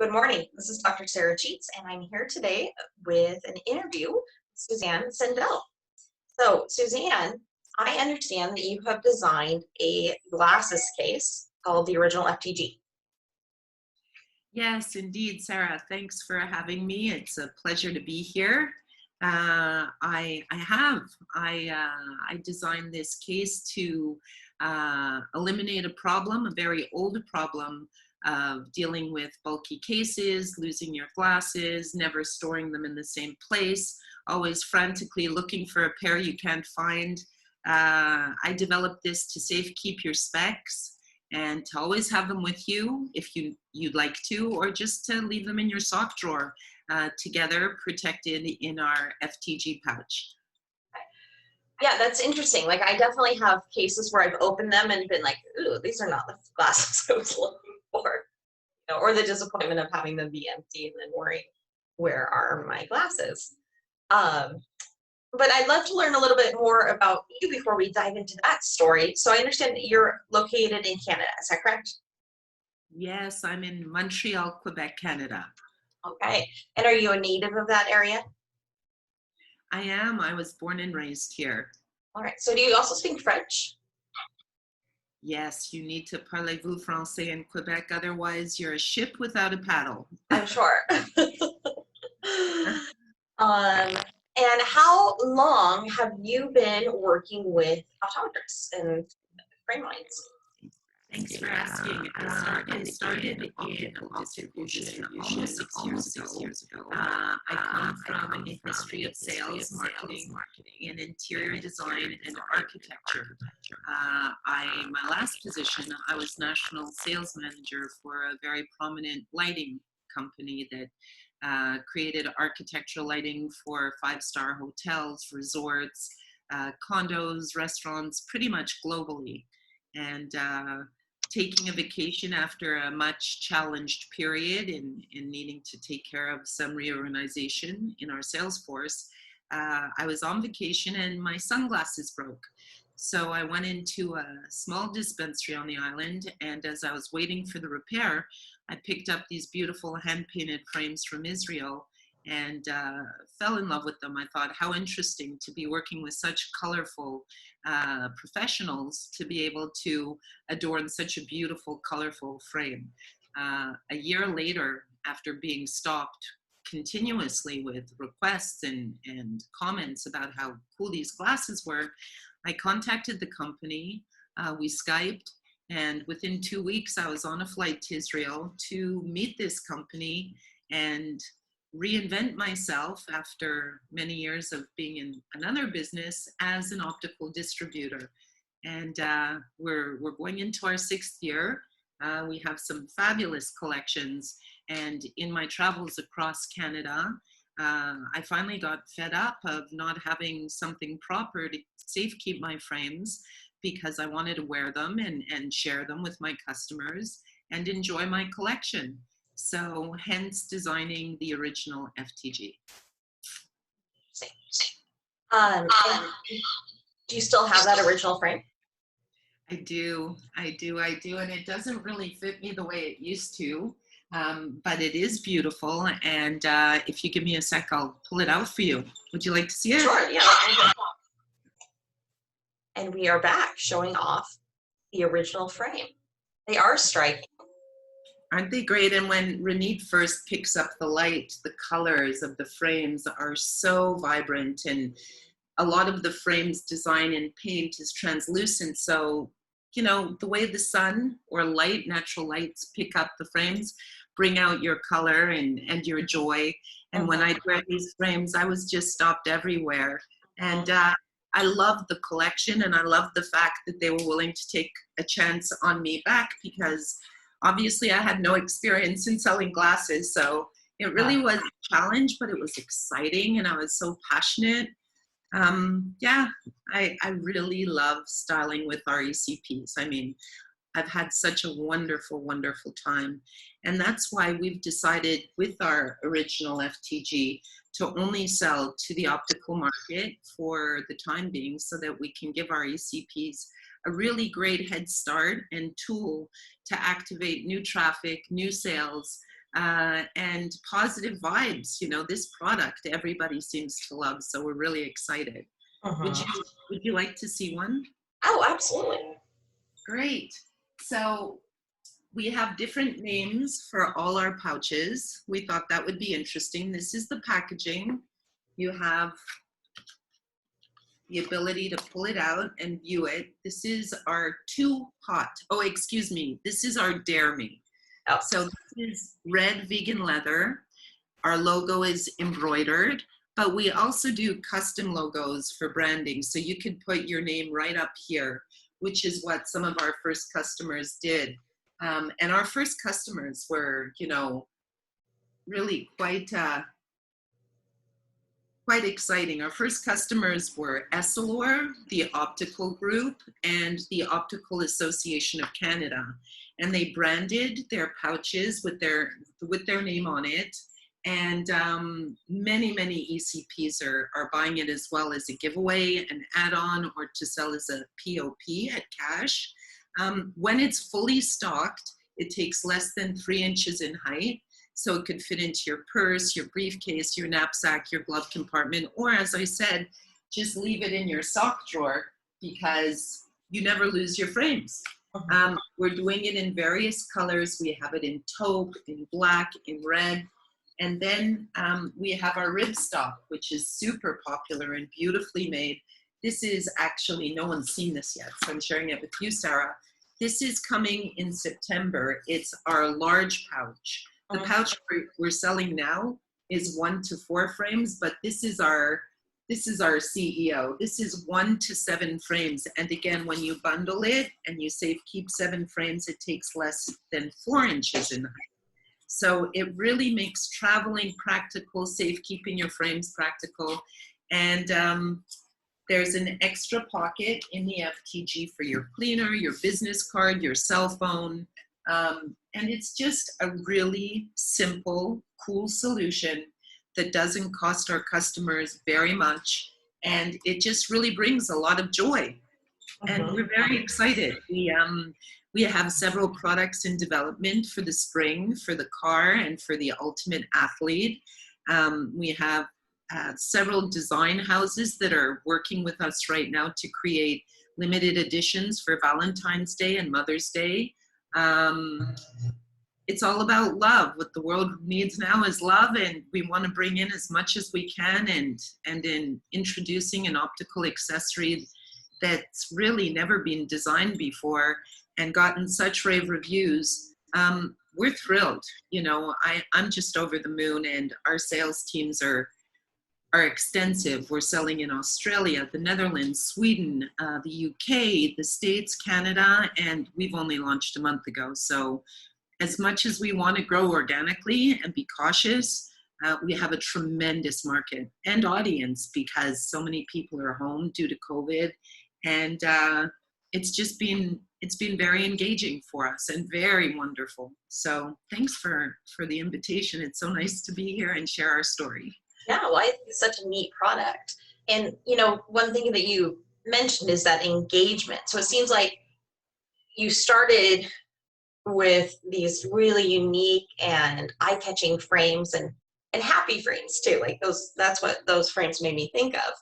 Good morning. This is Dr. Sara Sheets, and I'm here today with an interview with Susie Sendel. So, Suzanne, I understand that you have designed a glasses case called the original FTG. Yes, indeed, Sarah. Thanks for having me. It's a pleasure to be here. I designed this case to eliminate a problem, a very old problem of dealing with bulky cases, losing your glasses, never storing them in the same place, always frantically looking for a pair you can't find. I developed this to keep your specs and to always have them with you if you'd like to, or just to leave them in your sock drawer together, protected in our FTG pouch. Yeah, that's interesting. Like, I definitely have cases where I've opened them and been like, ooh, these are not the glasses I was looking for. Or the disappointment of having them be empty and then worrying, where are my glasses? But I'd love to learn a little bit more about you before we dive into that story. So I understand that you're located in Canada. Is that correct? Yes, I'm in Montreal, Quebec, Canada. Okay. And are you a native of that area? I am. I was born and raised here. All right. So do you also speak French? Yes, you need to parlez-vous français in Quebec, otherwise you're a ship without a paddle. I'm sure. And how long have you been working with optometrists and frame lines? Thanks for asking. I started in optical distribution almost 6 years ago. I come from a history of sales, marketing, and interior design and architecture. My last position, I was national sales manager for a very prominent lighting company that created architectural lighting for five-star hotels, resorts, condos, restaurants, pretty much globally. And taking a vacation after a much challenged period in needing to take care of some reorganization in our sales force, I was on vacation and my sunglasses broke. So I went into a small dispensary on the island, and as I was waiting for the repair, I picked up these beautiful hand-painted frames from Israel and fell in love with them. I thought, how interesting to be working with such colorful professionals to be able to adorn such a beautiful, colorful frame. A year later, after being stopped continuously with requests and comments about how cool these glasses were, I contacted the company, we Skyped, and within 2 weeks I was on a flight to Israel to meet this company and reinvent myself after many years of being in another business as an optical distributor. And we're going into our 6th year. We have some fabulous collections, and in my travels across Canada, I finally got fed up of not having something proper to safekeep my frames, because I wanted to wear them and share them with my customers and enjoy my collection. So hence designing the original FTG. Do you still have that original frame? I do, and it doesn't really fit me the way it used to. But it is beautiful, and if you give me a sec, I'll pull it out for you. Would you like to see it? Sure, yeah. And we are back showing off the original frame. They are striking. Aren't they great? And when Renee first picks up the light, the colors of the frames are so vibrant, and a lot of the frames design and paint is translucent. So, you know, the way the sun or light, natural lights pick up the frames, bring out your color and your joy. And when I'd wear these frames, I was just stopped everywhere. And I love the collection, and I love the fact that they were willing to take a chance on me back, because obviously I had no experience in selling glasses. So it really was a challenge, but it was exciting, and I was so passionate. Yeah, I really love styling with our ECPs. I mean, I've had such a wonderful, wonderful time. And that's why we've decided with our original FTG to only sell to the optical market for the time being, so that we can give our ECPs a really great head start and tool to activate new traffic, new sales, and positive vibes. You know, this product everybody seems to love, so we're really excited. Would you like to see one? Oh, absolutely. Great. So we have different names for all our pouches. We thought that would be interesting. This is the packaging. You have the ability to pull it out and view it. This is our Too Hot. Oh, excuse me. This is our Dare Me. Oh. So this is red vegan leather. Our logo is embroidered, but we also do custom logos for branding. So you could put your name right up here, which is what some of our first customers did. And our first customers were, you know, really quite exciting. Our first customers were Essilor, the Optical Group, and the Optical Association of Canada. And they branded their pouches with their name on it. And many ECPs are buying it as well as a giveaway, an add-on, or to sell as a POP at cash. When it's fully stocked, it takes less than 3 inches in height. So it could fit into your purse, your briefcase, your knapsack, your glove compartment, or as I said, just leave it in your sock drawer because you never lose your frames. We're doing it in various colors. We have it in taupe, in black, in red. And then we have our ribstock, which is super popular and beautifully made. This is actually, no one's seen this yet, so I'm sharing it with you, Sarah. This is coming in September. It's our large pouch. The pouch we're selling now is 1 to 4 frames, but this is our CEO. This is 1 to 7 frames. And again, when you bundle it and you save keep 7 frames, it takes less than 4 inches in height. So it really makes traveling practical, safe keeping your frames practical. And there's an extra pocket in the FTG for your cleaner, your business card, your cell phone. And it's just a really simple, cool solution that doesn't cost our customers very much. And it just really brings a lot of joy. And we're very excited. We have several products in development for the spring, for the car, and for the ultimate athlete. We have several design houses that are working with us right now to create limited editions for Valentine's Day and Mother's Day. It's all about love. What the world needs now is love, and we want to bring in as much as we can, and in introducing an optical accessory that's really never been designed before and gotten such rave reviews. We're thrilled. You know, I'm just over the moon, and our sales teams are extensive. We're selling in Australia, the Netherlands, Sweden, the UK, the States, Canada, and we've only launched a month ago. So as much as we want to grow organically and be cautious, we have a tremendous market and audience because so many people are home due to COVID. And it's been very engaging for us and very wonderful. So thanks for the invitation. It's so nice to be here and share our story. Yeah, well, I think it's such a neat product. And, you know, one thing that you mentioned is that engagement. So it seems like you started with these really unique and eye-catching frames and happy frames too. Like that's what those frames made me think of.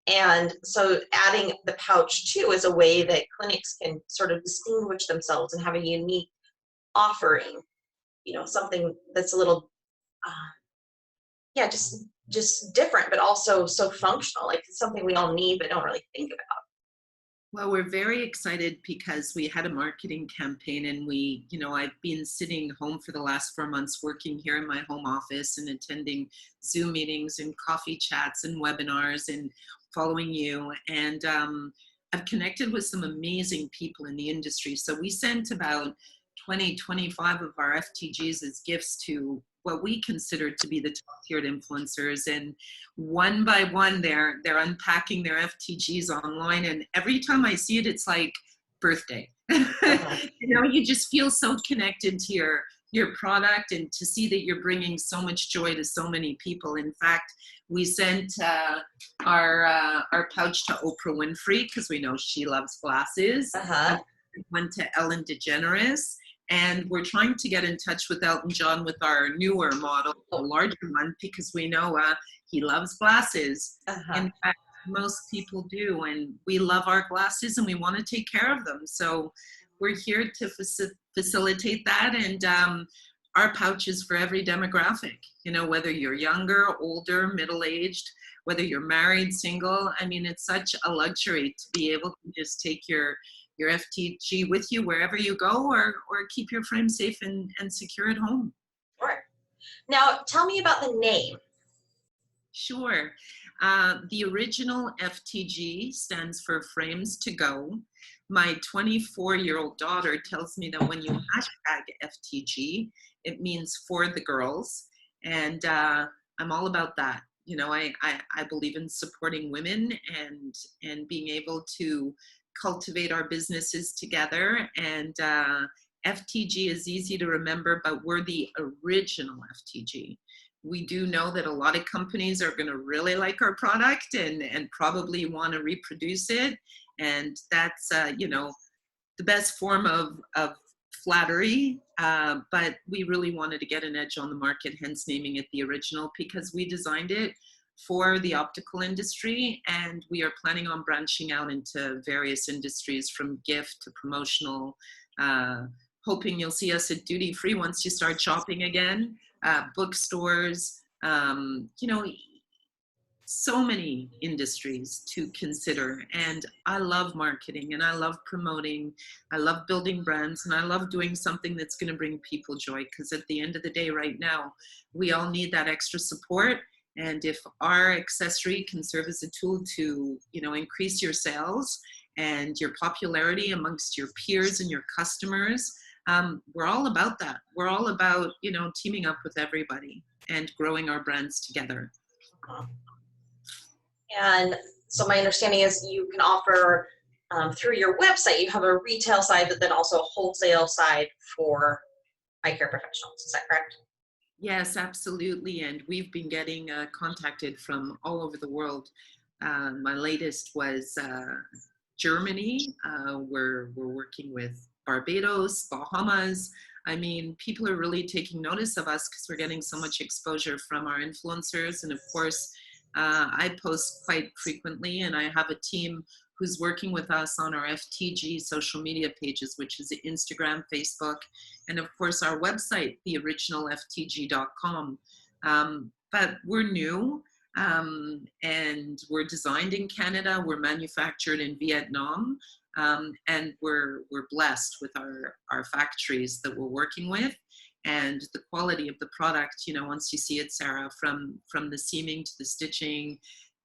And so adding the pouch too is a way that clinics can sort of distinguish themselves and have a unique offering, you know, something that's a little, just different, but also so functional. Like it's something we all need, but don't really think about. Well, we're very excited because we had a marketing campaign and I've been sitting home for the last 4 months working here in my home office and attending Zoom meetings and coffee chats and webinars and following you. And I've connected with some amazing people in the industry. So we sent about 25 of our FTGs as gifts to what we consider to be the top-tiered influencers, and one by one they're unpacking their FTGs online, and every time I see it, it's like birthday. You just feel so connected to your product, and to see that you're bringing so much joy to so many people. In fact, we sent our pouch to Oprah Winfrey because we know she loves glasses. Went to Ellen DeGeneres. And we're trying to get in touch with Elton John with our newer model, the larger one, because we know he loves glasses. In fact, most people do, and we love our glasses and we want to take care of them. So we're here to facilitate that, and our pouches for every demographic, you know, whether you're younger, older, middle-aged, whether you're married, single. I mean, it's such a luxury to be able to just take your FTG with you wherever you go, or keep your frame safe and secure at home. Sure. Now, tell me about the name. Sure. The original FTG stands for Frames to Go. My 24-year-old daughter tells me that when you hashtag FTG, it means for the girls. And I'm all about that. You know, I believe in supporting women and being able to cultivate our businesses together. And FTG is easy to remember, but we're the original FTG. We do know that a lot of companies are going to really like our product and probably want to reproduce it. And that's, you know, the best form of flattery. But we really wanted to get an edge on the market, hence naming it the original, because we designed it for the optical industry, and we are planning on branching out into various industries from gift to promotional, hoping you'll see us at duty free once you start shopping again, bookstores, you know, so many industries to consider. And I love marketing and I love promoting, I love building brands, and I love doing something that's going to bring people joy, because at the end of the day right now, we all need that extra support. And if our accessory can serve as a tool to, you know, increase your sales and your popularity amongst your peers and your customers, we're all about that. We're all about, you know, teaming up with everybody and growing our brands together. And so my understanding is you can offer through your website, you have a retail side, but then also a wholesale side for eye care professionals. Is that correct? Yes, absolutely. And we've been getting contacted from all over the world. My latest was Germany. We're working with Barbados, Bahamas. I mean, people are really taking notice of us because we're getting so much exposure from our influencers. And of course, I post quite frequently, and I have a team who's working with us on our FTG social media pages, which is Instagram, Facebook, and of course our website, theoriginalftg.com. But we're new, and we're designed in Canada, we're manufactured in Vietnam, and we're blessed with our factories that we're working with. And the quality of the product, you know, once you see it, Sarah, from the seaming to the stitching,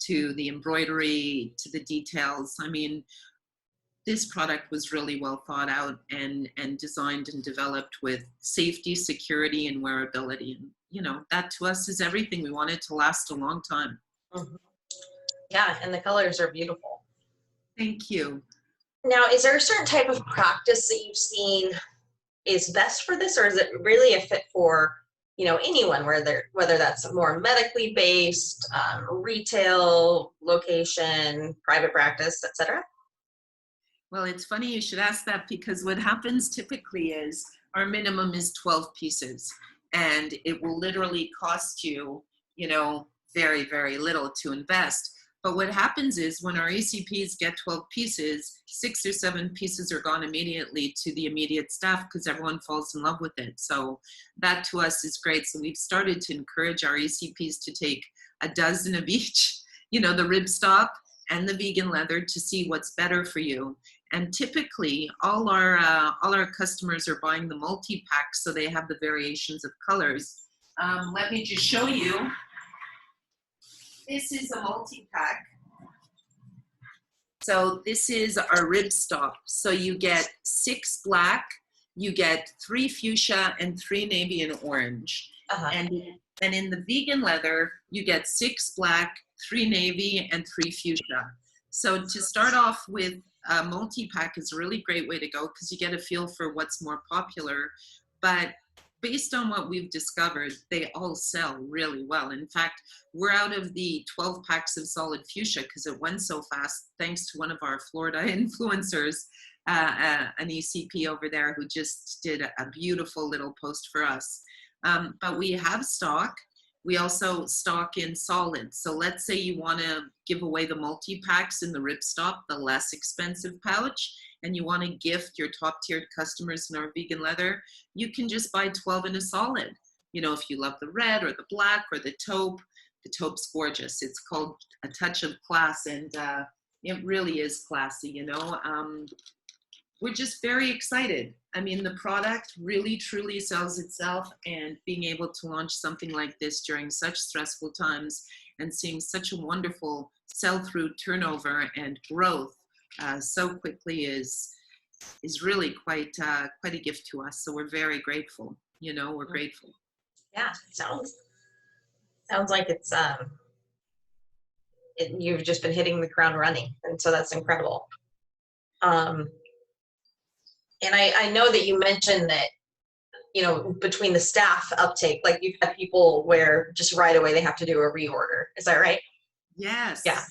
to the embroidery, to the details. I mean, this product was really well thought out and designed and developed with safety, security, and wearability. And, you know, that to us is everything. We want it to last a long time. Mm-hmm. Yeah, and the colors are beautiful. Thank you. Now, is there a certain type of practice that you've seen is best for this, or is it really a fit for, you know, anyone, whether that's more medically based, retail location, private practice, etc.? Well, it's funny you should ask that, because what happens typically is our minimum is 12 pieces, and it will literally cost you, you know, very, very little to invest. But what happens is when our ECPs get 12 pieces, 6 or 7 pieces are gone immediately to the immediate staff because everyone falls in love with it. So that to us is great. So we've started to encourage our ECPs to take a dozen of each, you know, the ripstop and the vegan leather, to see what's better for you. And typically all our customers are buying the multi-packs, so they have the variations of colors. Let me just show you. This is a multi-pack. So this is our ripstop. So you get 6 black, you get 3 fuchsia, and 3 navy and orange. And in the vegan leather, you get 6 black, 3 navy, and 3 fuchsia. So to start off with, a multi-pack is a really great way to go because you get a feel for what's more popular. But based on what we've discovered, they all sell really well. In fact, we're out of the 12 packs of solid fuchsia because it went so fast, thanks to one of our Florida influencers. an ECP over there who just did a beautiful little post for us. But we have stock. We also stock in solids. So let's say you want to give away the multi-packs in the ripstop, the less expensive pouch, and you want to gift your top-tiered customers in our vegan leather, you can just buy 12 in a solid. You know, if you love the red or the black or the taupe's gorgeous. It's called A Touch of Class, and it really is classy, you know. We're just very excited. I mean, the product really truly sells itself, and being able to launch something like this during such stressful times and seeing such a wonderful sell-through turnover and growth so quickly is really quite a gift to us. So we're very grateful. You know, we're grateful. Yeah, sounds like it's you've just been hitting the ground running, and so that's incredible. And I know that you mentioned that, you know, between the staff uptake, like you've had people where just right away they have to do a reorder. Is that right? Yes. Yeah.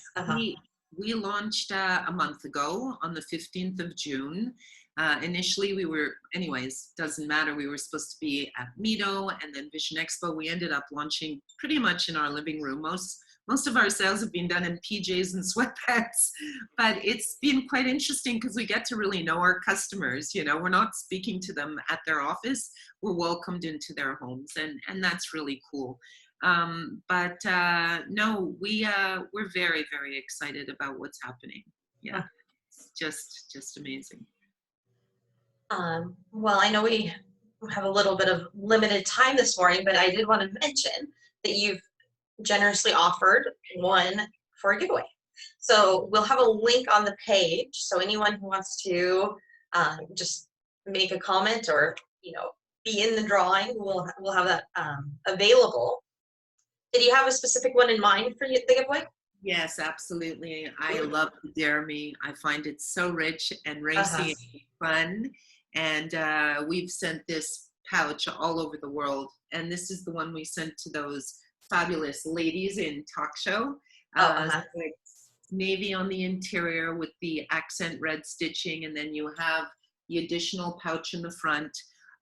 We launched a month ago on the 15th of June. Initially we were, anyways, doesn't matter. We were supposed to be at Mito and then Vision Expo. We ended up launching pretty much in our living room. Most of our sales have been done in PJs and sweatpants, but it's been quite interesting because we get to really know our customers. You know, we're not speaking to them at their office. We're welcomed into their homes, and that's really cool. No, we're very, very excited about what's happening. Yeah, it's just amazing. Well, I know we have a little bit of limited time this morning, but I did want to mention that you've generously offered one for a giveaway. So we'll have a link on the page. So anyone who wants to just make a comment or, you know, be in the drawing, we'll have that available. Did you have a specific one in mind for the giveaway? Yes, absolutely. I love the Dare Me. I find it so rich and racy and fun. And we've sent this pouch all over the world. And this is the one we sent to those fabulous ladies in Talk Show. So it's navy on the interior with the accent red stitching. And then you have the additional pouch in the front.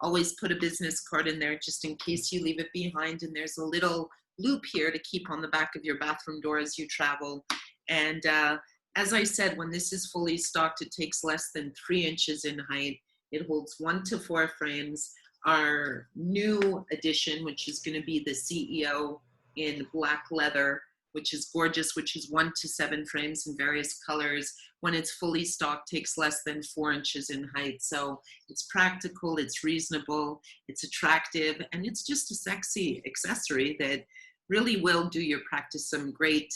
Always put a business card in there just in case you leave it behind. And there's a little loop here to keep on the back of your bathroom door as you travel. And as I said, when this is fully stocked, it takes less than 3 inches in height. It holds 1 to 4 frames. Our new edition, which is going to be the CEO in black leather, which is gorgeous, which is 1 to 7 frames in various colors. When it's fully stocked, takes less than 4 inches in height. So it's practical, it's reasonable, it's attractive, and it's just a sexy accessory that really will do your practice some great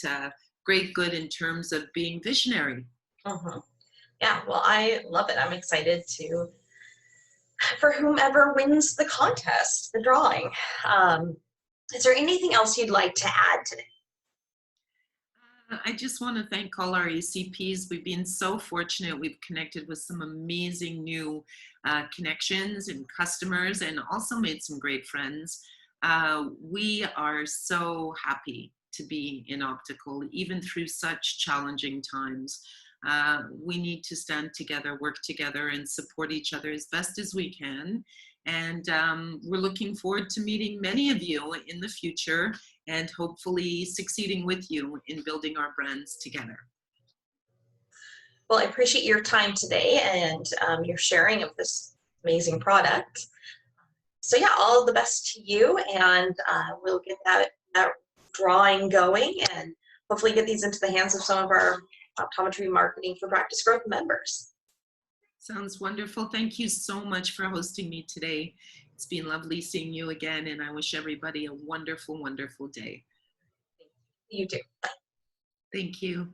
good in terms of being visionary. Yeah, well, I love it. I'm excited for whomever wins the contest, the drawing. Is there anything else you'd like to add today? I just want to thank all our ECPs. We've been so fortunate. We've connected with some amazing new connections and customers, and also made some great friends. We are so happy to be in optical, even through such challenging times. We need to stand together, work together, and support each other as best as we can. And we're looking forward to meeting many of you in the future and hopefully succeeding with you in building our brands together. Well, I appreciate your time today and your sharing of this amazing product. So yeah, all the best to you, and we'll get that drawing going and hopefully get these into the hands of some of our optometry marketing for practice growth members. Sounds wonderful. Thank you so much for hosting me today. It's been lovely seeing you again, and I wish everybody a wonderful, wonderful day. You too. Bye. Thank you.